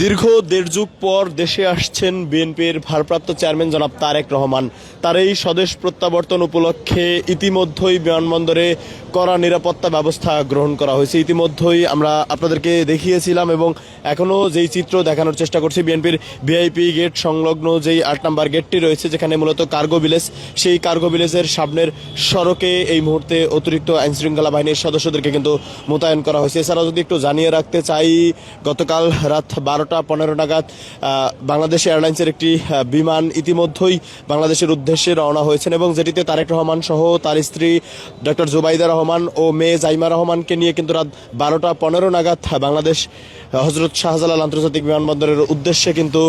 দীর্ঘ দেড় যুগ পর দেশে আসছেন বিএনপির ভারপ্রাপ্ত চেয়ারম্যান জনাব তারেক রহমান। তার এই স্বদেশ প্রত্যাবর্তন উপলক্ষে ইতিমধ্যেই বিমানবন্দরে কড়া নিরাপত্তা ব্যবস্থা গ্রহণ করা হয়েছে। ইতিমধ্যেই আমরা আপনাদেরকে দেখিয়েছিলাম এবং এখনও যেই চিত্র দেখানোর চেষ্টা করছি, বিএনপির ভিআইপি গেট সংলগ্ন যেই ৮ নম্বর গেটটি রয়েছে, যেখানে মূলত কার্গো ভিলেজ, সেই কার্গো ভিলেজের সামনের সড়কে এই মুহূর্তে অতিরিক্ত আইনশৃঙ্খলা বাহিনীর সদস্যদেরকে কিন্তু মোতায়েন করা হয়েছে। এছাড়াও যদি একটু জানিয়ে রাখতে চাই, গতকাল রাত 12টা 15 নাগাদ বাংলাদেশ এয়ারলাইন্সের একটি বিমান ইতিমধ্যেই বাংলাদেশের উদ্দেশ্যে রওনা হয়েছেন এবং যেটিতে তারেক রহমান সহ তার স্ত্রী ডক্টর জুবাইদা রহমান ও মেয়ে জাইমা রহমানকে নিয়ে কিন্তু রাত 12টা 15 নাগাদ বাংলাদেশ হজরত শাহজালাল আন্তর্জাতিক বিমানবন্দরের উদ্দেশ্যে কিন্তু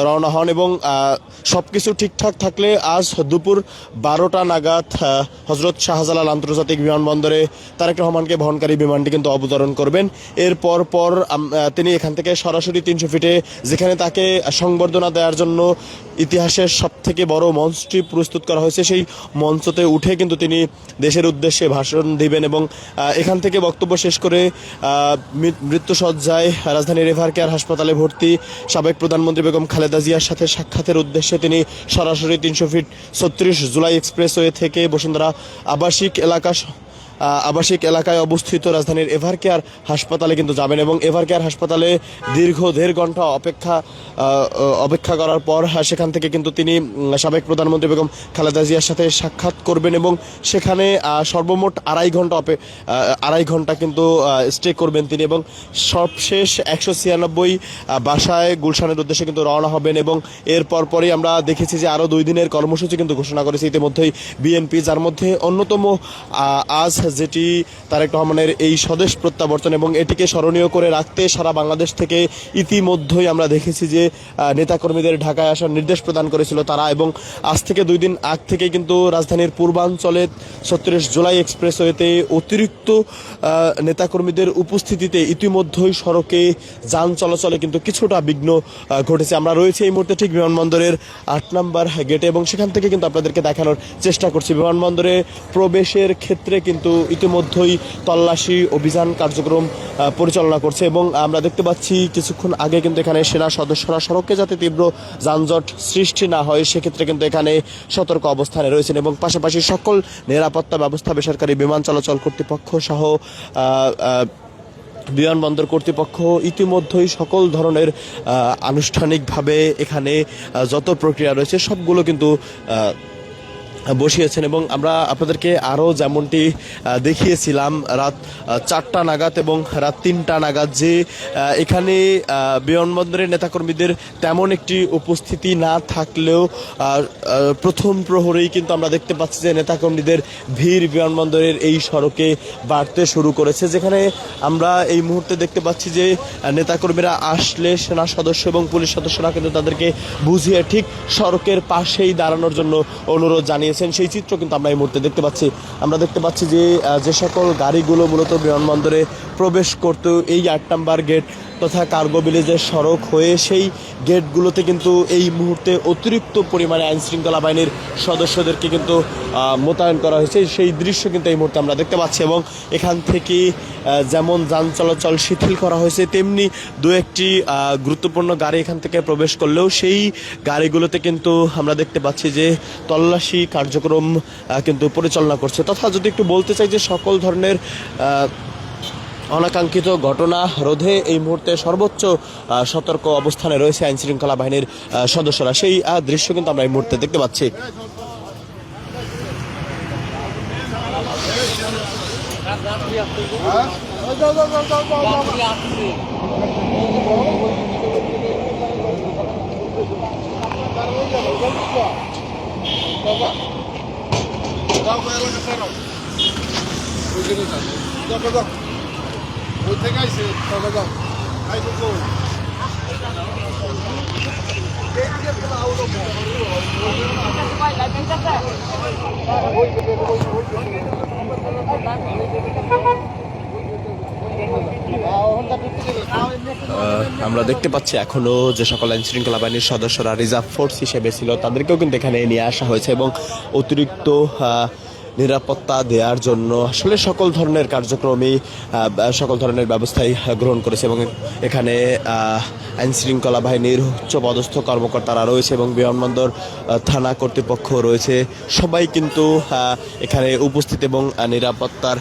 রওনা হন এবং সবকিছু ঠিকঠাক থাকলে আজ দুপুর 12টা নাগাদ হজরত শাহজালাল আন্তর্জাতিক বিমানবন্দরে তারেক রহমানকে বহনকারী বিমানটি কিন্তু অবতরণ করবেন। এরপর তিনি এখান থেকে সরাসরি 300 ফিটে, যেখানে তাকে সংবর্ধনা দেওয়ার জন্য ইতিহাসের সবথেকে বড় মঞ্চটি প্রস্তুত করা হয়েছে, সেই মঞ্চতে উঠে কিন্তু তিনি দেশের উদ্দেশ্যে ভাষণ দিবেন এবং এখান থেকে বক্তব্য শেষ করে মৃত্যুসজ্জায় রাজধানীর এভার কেয়ার হাসপাতালে ভর্তি সাবেক প্রধানমন্ত্রী বেগম খালেদা জিয়ার সাথে সাক্ষাতের উদ্দেশ্যে তিনি সরাসরি 300 ফিট 36 জুলাই এক্সপ্রেসওয়ে থেকে বসুন্ধরা আবাসিক এলাকায় অবস্থিত রাজধানীর এভার কেয়ার হাসপাতালে কিন্তু যাবেন এবং এভার কেয়ার হাসপাতালে দীর্ঘ 1.5 ঘন্টা অপেক্ষা করার পর সেখান থেকে কিন্তু তিনি সাবেক প্রধানমন্ত্রী বেগম খালেদা জিয়ার সাথে সাক্ষাৎ করবেন এবং সেখানে সর্বমোট 2.5 ঘন্টা কিন্তু স্টে করবেন তিনি এবং সবশেষ 196 বাসায় গুলশানের উদ্দেশ্যে কিন্তু রওনা হবেন এবং এরপর পরেই আমরা দেখেছি যে আরও 2 দিনের কর্মসূচি কিন্তু ঘোষণা করেছে ইতিমধ্যেই বিএনপি, যার মধ্যে অন্যতম আজ যেটি তারেক রহমানের এই স্বদেশ প্রত্যাবর্তন এবং এটিকে স্মরণীয় করে রাখতে সারা বাংলাদেশ থেকে ইতিমধ্যেই আমরা দেখেছি যে নেতাকর্মীদের ঢাকায় আসার নির্দেশ প্রদান করেছিল তারা এবং আজ থেকে 2 দিন আগ থেকে কিন্তু রাজধানীর পূর্বাঞ্চলে 36 জুলাই এক্সপ্রেসওয়েতে অতিরিক্ত নেতাকর্মীদের উপস্থিতিতে ইতিমধ্যেই সড়কে যান চলাচলে কিন্তু কিছুটা বিঘ্ন ঘটেছে। আমরা রয়েছে এই মুহূর্তে ঠিক বিমানবন্দরের 8 নম্বর গেটে এবং সেখান থেকে কিন্তু আপনাদেরকে দেখানোর চেষ্টা করছি বিমানবন্দরে প্রবেশের ক্ষেত্রে কিন্তু ইতিমধ্যেই তল্লাশি অভিযান কার্যক্রম পরিচালনা করছে এবং আমরা দেখতে পাচ্ছি কিছুক্ষণ আগে কিন্তু এখানে সেনা সদস্যরা সড়কে যাতে তীব্র যানজট সৃষ্টি না হয় সেক্ষেত্রে কিন্তু এখানে সতর্ক অবস্থানে রয়েছেন এবং পাশাপাশি সকল নিরাপত্তা ব্যবস্থা বেসরকারি বিমান চলাচল কর্তৃপক্ষ সহ বিমানবন্দর কর্তৃপক্ষ ইতিমধ্যেই সকল ধরনের আনুষ্ঠানিকভাবে এখানে যত প্রক্রিয়া রয়েছে সবগুলো কিন্তু বসিয়েছেন এবং আমরা আপনাদেরকে আরও যেমনটি দেখিয়েছিলাম রাত 4টা নাগাদ এবং রাত 3টা নাগাদ যে এখানে বিমানবন্দরের নেতাকর্মীদের তেমন একটি উপস্থিতি না থাকলেও প্রথম প্রহরেই কিন্তু আমরা দেখতে পাচ্ছি যে নেতাকর্মীদের ভিড় বিমানবন্দরের এই সড়কে বাড়তে শুরু করেছে, যেখানে আমরা এই মুহূর্তে দেখতে পাচ্ছি যে নেতাকর্মীরা আসলে সেনা সদস্য এবং পুলিশ সদস্যরা কিন্তু তাদেরকে বুঝিয়ে ঠিক সড়কের পাশেই দাঁড়ানোর জন্য অনুরোধ জানিয়ে সেই চিত্র কিন্তু আমরা এই মুহূর্তে দেখতে পাচ্ছি। আমরা দেখতে পাচ্ছি যে সকল গাড়িগুলো মূলত বিমানবন্দরে প্রবেশ করত এই 8 নম্বর গেট তথা কার্গো ভিলেজের সড়ক হয়ে সেই গেটগুলোতে কিন্তু এই মুহূর্তে অতিরিক্ত পরিমাণে আইনশৃঙ্খলা বাহিনীর সদস্যদেরকে কিন্তু মোতায়েন করা হয়েছে, সেই দৃশ্য কিন্তু এই মুহূর্তে আমরা দেখতে পাচ্ছি এবং এখান থেকে যেমন যান চলাচল শিথিল করা হয়েছে তেমনি 2-1টি গুরুত্বপূর্ণ গাড়ি এখান থেকে প্রবেশ করলেও সেই গাড়িগুলোতে কিন্তু আমরা দেখতে পাচ্ছি যে তল্লাশি কার্যক্রম কিন্তু পরিচালনা করছে। তথা যদি একটু বলতে চাই যে সকল ধরনের অনাকাঙ্ক্ষিত ঘটনা রোধে এই মুহূর্তে সর্বোচ্চ সতর্ক অবস্থানে রয়েছে আইনশৃঙ্খলা বাহিনীর সদস্যরা, সেই দৃশ্য কিন্তু আমরা এই মুহূর্তে দেখতে পাচ্ছি। আমরা দেখতে পাচ্ছি এখনো যে সকল আইনশৃঙ্খলা বাহিনীর সদস্যরা রিজার্ভ ফোর্স হিসেবে ছিল তাদেরকেও কিন্তু এখানে নিয়ে আসা হয়েছে এবং অতিরিক্ত নিরাপত্তা দেওয়ার জন্য আসলে সকল ধরনের কার্যক্রমই সকল ধরনের ব্যবস্থাই গ্রহণ করেছে এবং এখানে আইন শৃঙ্খলা বাহিনীর উচ্চ পদস্থ কর্মকর্তারা রয়েছে এবং বিমানবন্দর থানা কর্তৃপক্ষ রয়েছে, সবাই কিন্তু এখানে উপস্থিত এবং নিরাপত্তার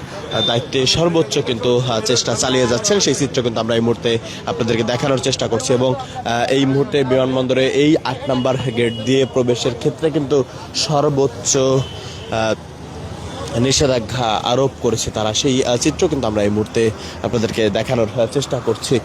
দায়িত্বে সর্বোচ্চ কিন্তু চেষ্টা চালিয়ে যাচ্ছেন। সেই চিত্র কিন্তু আমরা এই মুহূর্তে আপনাদেরকে দেখানোর চেষ্টা করছি এবং এই মুহূর্তে বিমানবন্দরে এই ৮ নম্বর গেট দিয়ে প্রবেশের ক্ষেত্রে কিন্তু সর্বোচ্চ নিষেধাজ্ঞা আরোপ করেছে তারা, সেই চিত্র কিন্তু আমরা এই মুহূর্তে আপনাদেরকে দেখানোর চেষ্টা করছি।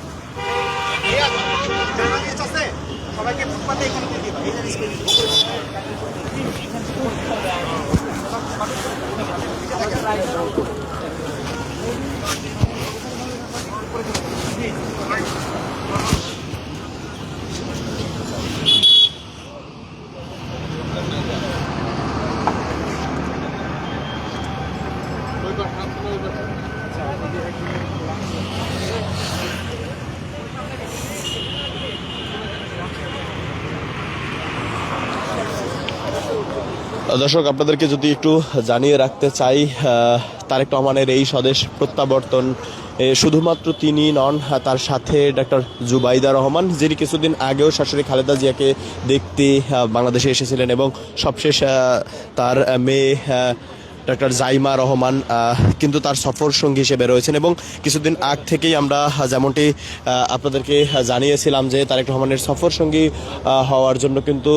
দর্শক, আপনাদেরকে যদি একটু জানিয়ে রাখতে চাই, তারেক রহমানের এই স্বদেশ প্রত্যাবর্তন শুধুমাত্র তিনি নন, তার সাথে ডক্টর জুবাইদা রহমান, যিনি কিছুদিন আগেও শাশুড়ি খালেদা জিয়াকে দেখতে বাংলাদেশে এসেছিলেন এবং সবশেষ তার মেয়ে ডক্টর জাইমা রহমান কিন্তু তার সফর সঙ্গী হিসেবে রয়েছেন এবং কিছুদিন আগ থেকেই আমরা যেমনটি আপনাদেরকে জানিয়েছিলাম যে তারেক রহমানের সফর সঙ্গী হওয়ার জন্য কিন্তু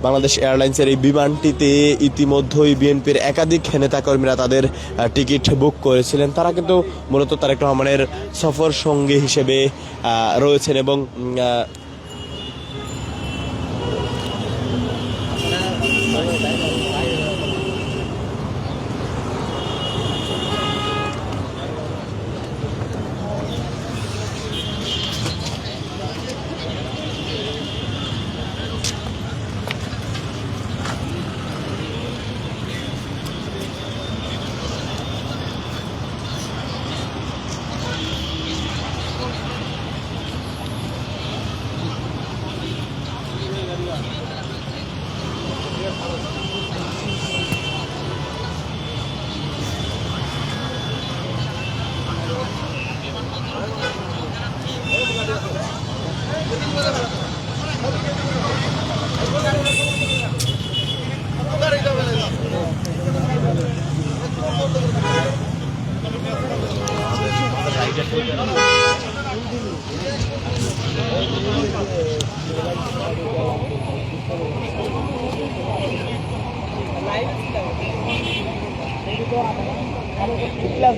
বাংলাদেশ এয়ারলাইন্সের এই বিমানটিতে ইতিমধ্যেই বিএনপির একাধিক নেতাকর্মীরা তাদের টিকিট বুক করেছিলেন। তারা কিন্তু মূলত তারেক রহমানের সফর সঙ্গী হিসেবে রয়েছেন এবং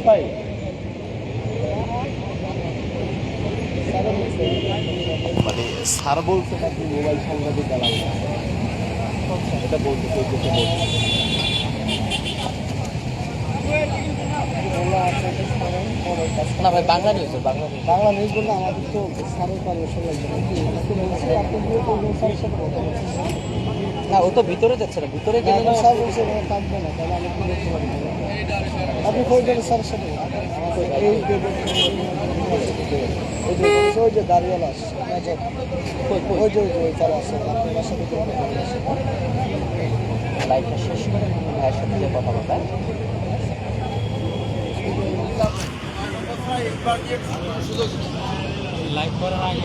ভাই মানে স্যার বলছে নাকি মোবাইল সাংবাদিক এটা বলতে না ভাই, বাংলা নিউজ বললে আমাদের তো স্যারের পারমিশন লাগবে না, ও তো ভিতরে যাচ্ছে না, ভিতরে গেলে স্যার বলছে থাকবে না, তাহলে আমি কি দেখতে পারি? আপনি ফোন করেন স্যারের সাথে, ওই যে দাঁড়িয়েলা আসছে, ওই যে তারা আসছে, আপনার সাথে লাইভটা শেষ করে ভাইয়ের সাথে কথা বলতে লাইভ করার আগে